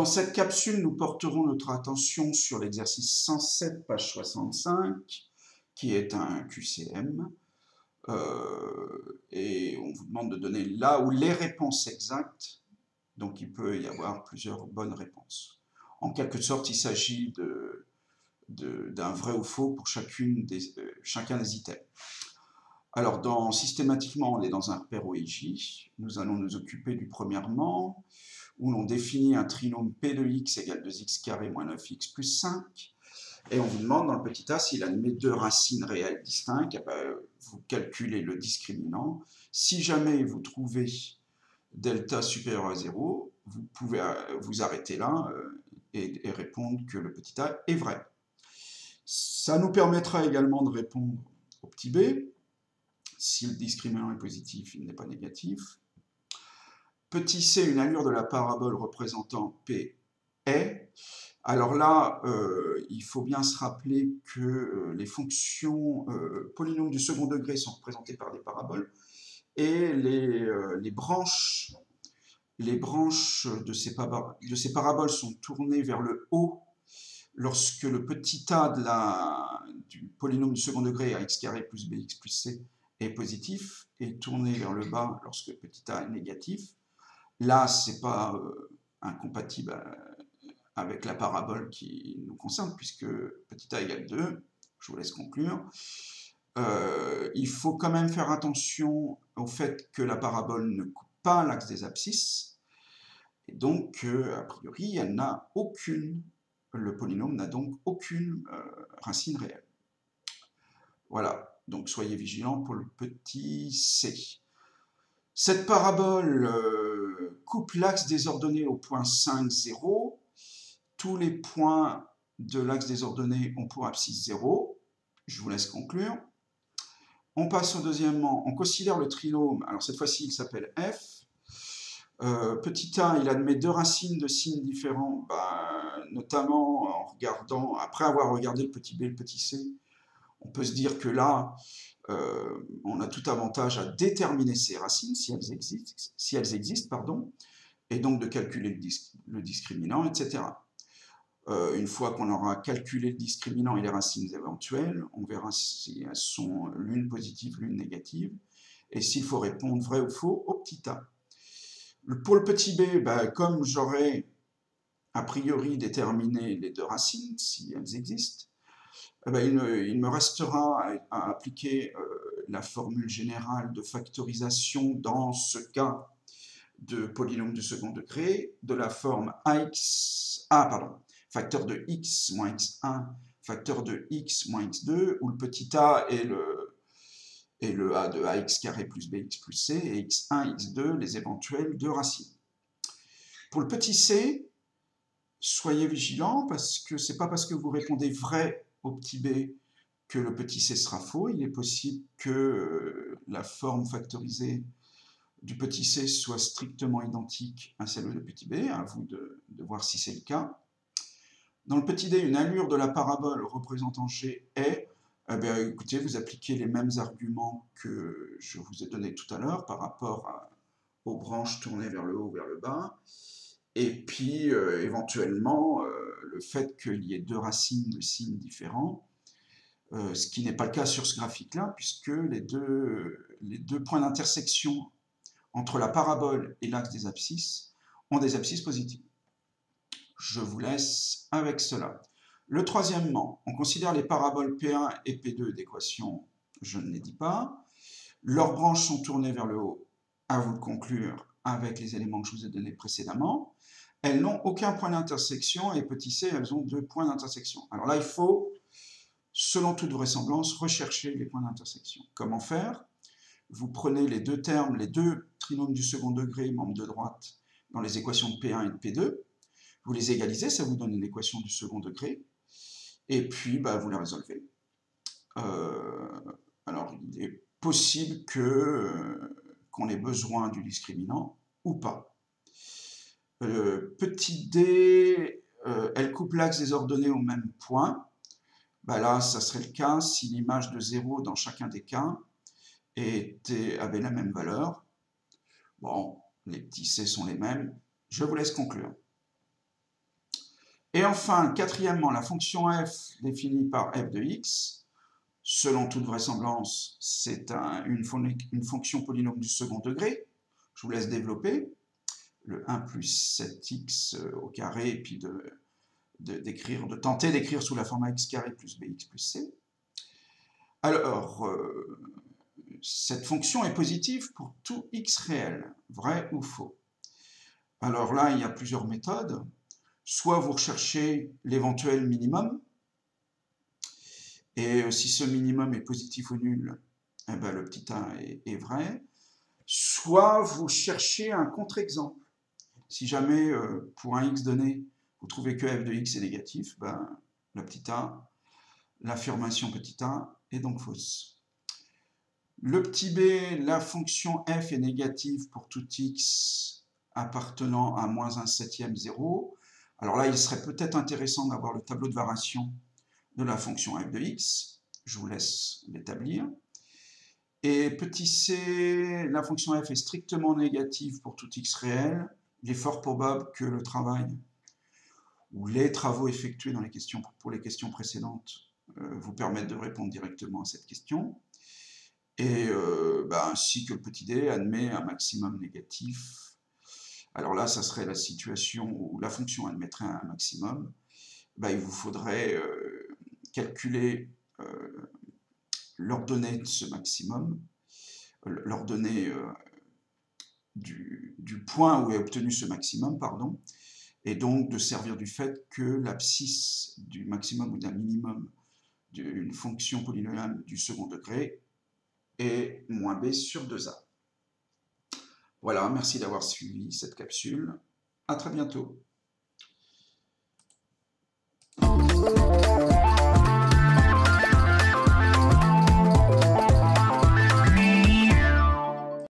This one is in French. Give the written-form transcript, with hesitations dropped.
Dans cette capsule, nous porterons notre attention sur l'exercice 107, page 65, qui est un QCM. Et on vous demande de donner là où les réponses exactes. Donc il peut y avoir plusieurs bonnes réponses. En quelque sorte, il s'agit d'un vrai ou faux pour chacun des items. Alors, systématiquement, on est dans un repère OIJ. Nous allons nous occuper du premièrement, où l'on définit un trinôme P de x égale 2x carré moins 9x plus 5. Et on vous demande dans le petit a s'il admet deux racines réelles distinctes. Vous calculez le discriminant. Si jamais vous trouvez delta supérieur à 0, vous pouvez vous arrêter là et répondre que le petit a est vrai. Ça nous permettra également de répondre au petit b. Si le discriminant est positif, il n'est pas négatif. Petit c, une allure de la parabole représentant P est. Alors là, il faut bien se rappeler que les fonctions polynômes du second degré sont représentées par des paraboles et les branches de ces paraboles sont tournées vers le haut lorsque le petit a du polynôme du second degré ax carré plus bx plus c est positif et tourné vers le bas lorsque petit a est négatif. Là, ce n'est pas incompatible avec la parabole qui nous concerne, puisque petit a égale 2, je vous laisse conclure. Il faut quand même faire attention au fait que la parabole ne coupe pas l'axe des abscisses, et donc, a priori, elle n'a aucune, le polynôme n'a donc aucune racine réelle. Voilà, donc soyez vigilants pour le petit c. Cette parabole coupe l'axe des ordonnées au point 5, 0. Tous les points de l'axe des ordonnées ont pour abscisse 0. Je vous laisse conclure. On passe au deuxièmement. On considère le trinôme. Alors cette fois-ci, il s'appelle f. Petit a, il admet deux racines de signes différents, notamment en regardant, après avoir regardé le petit b et le petit c, on peut se dire que là, on a tout avantage à déterminer ces racines, si elles existent, et donc de calculer le discriminant, etc. Une fois qu'on aura calculé le discriminant et les racines éventuelles, on verra si elles sont l'une positive, l'une négative, et s'il faut répondre vrai ou faux au petit a. Pour le petit b, comme j'aurai a priori déterminé les deux racines, si elles existent, il me restera à appliquer la formule générale de factorisation dans ce cas de polynôme du second degré, de la forme facteur de x moins x1, facteur de x moins x2, où le petit a est le a de ax carré plus bx plus c, et x1, x2, les éventuelles deux racines. Pour le petit c, soyez vigilants, parce que c'est pas parce que vous répondez vrai au petit b que le petit c sera faux. Il est possible que la forme factorisée du petit c soit strictement identique à celle du petit b, à vous de voir si c'est le cas. Dans le petit d, une allure de la parabole représentant g est, écoutez, vous appliquez les mêmes arguments que je vous ai donnés tout à l'heure par rapport aux branches tournées vers le haut, vers le bas, et puis éventuellement le fait qu'il y ait deux racines de signes différents, ce qui n'est pas le cas sur ce graphique-là, puisque les deux points d'intersection entre la parabole et l'axe des abscisses ont des abscisses positives. Je vous laisse avec cela. Le troisièmement, on considère les paraboles P1 et P2 d'équation, je ne les dis pas. Leurs branches sont tournées vers le haut, à vous de conclure avec les éléments que je vous ai donnés précédemment. Elles n'ont aucun point d'intersection, et petit c, elles ont deux points d'intersection. Alors là, il faut, selon toute vraisemblance, rechercher les points d'intersection. Comment faire? Vous prenez les deux termes, les deux trinômes du second degré, membres de droite, dans les équations de P1 et de P2. Vous les égalisez, ça vous donne une équation du second degré. Et puis, vous la résolvez. Alors, il est possible qu'on ait besoin du discriminant ou pas. Petit d, elle coupe l'axe des ordonnées au même point. Là, ça serait le cas si l'image de 0 dans chacun des cas avait la même valeur. Bon, les petits c sont les mêmes. Je vous laisse conclure. Et enfin, quatrièmement, la fonction f définie par f de x, selon toute vraisemblance, c'est une fonction polynôme du second degré. Je vous laisse développer le 1 plus 7x au carré, et puis de tenter d'écrire sous la forme x carré plus bx plus c. Alors, cette fonction est positive pour tout x réel, vrai ou faux. Alors là, il y a plusieurs méthodes. Soit vous recherchez l'éventuel minimum, et si ce minimum est positif ou nul, eh ben, le petit a est vrai. Soit vous cherchez un contre-exemple. Si jamais, pour un x donné, vous trouvez que f de x est négatif, ben, le petit a, l'affirmation petit a est donc fausse. Le petit b, la fonction f est négative pour tout x appartenant à moins 1/7, 0. Alors là, il serait peut-être intéressant d'avoir le tableau de variation de la fonction f de x. Je vous laisse l'établir. Et petit c, la fonction f est strictement négative pour tout x réel. Il est fort probable que le travail ou les travaux effectués dans pour les questions précédentes vous permettent de répondre directement à cette question. Et ainsi que le petit d admet un maximum négatif. Alors là, ça serait la situation où la fonction admettrait un maximum. Il vous faudrait calculer l'ordonnée de ce maximum, l'ordonnée du point où est obtenu ce maximum, pardon, et donc de servir du fait que l'abscisse du maximum ou d'un minimum d'une fonction polynomiale du second degré est moins b sur 2a. Voilà, merci d'avoir suivi cette capsule. À très bientôt.